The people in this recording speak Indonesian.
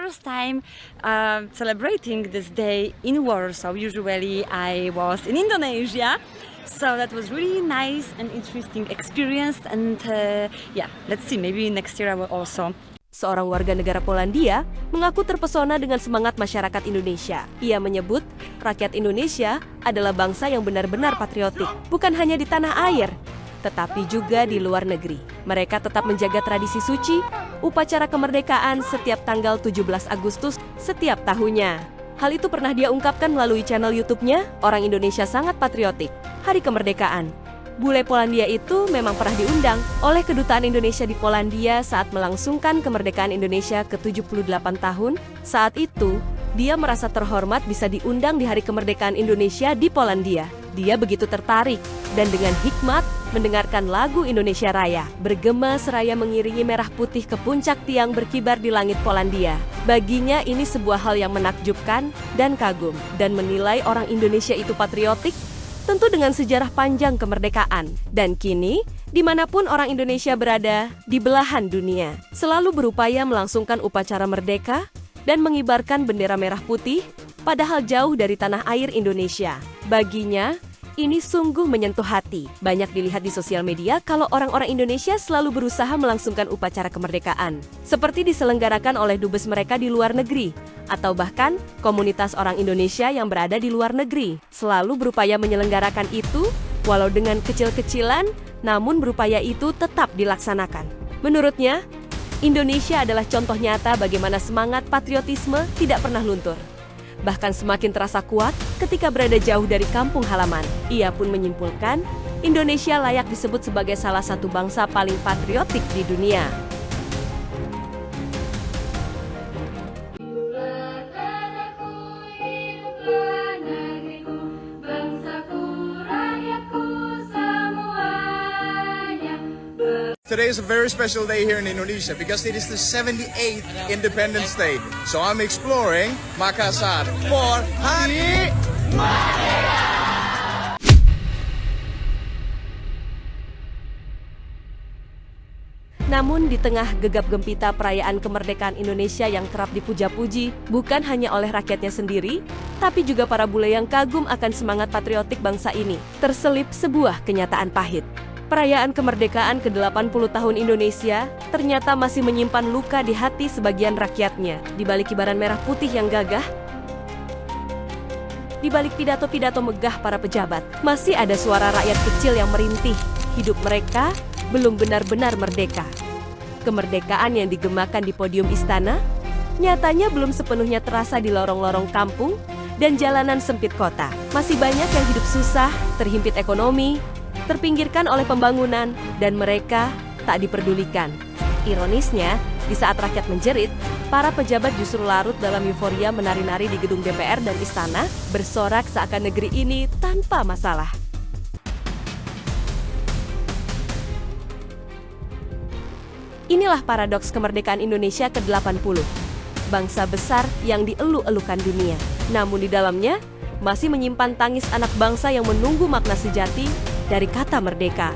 first time celebrating this day in Warsaw. Usually I was in Indonesia. So that was really nice and interesting experience, and yeah, let's see, maybe next year I will also. Seorang warga negara Polandia mengaku terpesona dengan semangat masyarakat Indonesia. Ia menyebut rakyat Indonesia adalah bangsa yang benar-benar patriotik, bukan hanya di tanah air, tetapi juga di luar negeri. Mereka tetap menjaga tradisi suci, upacara kemerdekaan setiap tanggal 17 Agustus setiap tahunnya. Hal itu pernah dia ungkapkan melalui channel YouTube-nya, Orang Indonesia Sangat Patriotik, Hari Kemerdekaan. Bule Polandia itu memang pernah diundang oleh Kedutaan Indonesia di Polandia saat melangsungkan kemerdekaan Indonesia ke-78 tahun. Saat itu, dia merasa terhormat bisa diundang di Hari Kemerdekaan Indonesia di Polandia. Dia begitu tertarik dan dengan hikmat mendengarkan lagu Indonesia Raya. Bergema seraya mengiringi merah putih ke puncak tiang berkibar di langit Polandia. Baginya ini sebuah hal yang menakjubkan dan kagum. Dan menilai orang Indonesia itu patriotik, tentu dengan sejarah panjang kemerdekaan. Dan kini, dimanapun orang Indonesia berada di belahan dunia, selalu berupaya melangsungkan upacara merdeka dan mengibarkan bendera merah putih, padahal jauh dari tanah air Indonesia. Baginya, ini sungguh menyentuh hati. Banyak dilihat di sosial media kalau orang-orang Indonesia selalu berusaha melangsungkan upacara kemerdekaan, seperti diselenggarakan oleh dubes mereka di luar negeri, atau bahkan komunitas orang Indonesia yang berada di luar negeri. Selalu berupaya menyelenggarakan itu, walau dengan kecil-kecilan, namun berupaya itu tetap dilaksanakan. Menurutnya, Indonesia adalah contoh nyata bagaimana semangat patriotisme tidak pernah luntur. Bahkan semakin terasa kuat ketika berada jauh dari kampung halaman. Ia pun menyimpulkan, Indonesia layak disebut sebagai salah satu bangsa paling patriotik di dunia. Today is a very special day here in Indonesia because it is the 78th Independence Day. So I'm exploring Makassar for Hari Merdeka. Namun di tengah gegap gempita perayaan kemerdekaan Indonesia yang kerap dipuja-puji, bukan hanya oleh rakyatnya sendiri, tapi juga para bule yang kagum akan semangat patriotik bangsa ini, terselip sebuah kenyataan pahit. Perayaan kemerdekaan ke-80 tahun Indonesia ternyata masih menyimpan luka di hati sebagian rakyatnya. Di balik kibaran merah putih yang gagah, di balik pidato-pidato megah para pejabat, masih ada suara rakyat kecil yang merintih. Hidup mereka belum benar-benar merdeka. Kemerdekaan yang digemakan di podium istana, nyatanya belum sepenuhnya terasa di lorong-lorong kampung dan jalanan sempit kota. Masih banyak yang hidup susah, terhimpit ekonomi, terpinggirkan oleh pembangunan, dan mereka tak diperdulikan. Ironisnya, di saat rakyat menjerit, para pejabat justru larut dalam euforia menari-nari di gedung DPR dan istana, bersorak seakan negeri ini tanpa masalah. Inilah paradoks kemerdekaan Indonesia ke-80. Bangsa besar yang dielu-elukan dunia. Namun di dalamnya, masih menyimpan tangis anak bangsa yang menunggu makna sejati dari kata merdeka.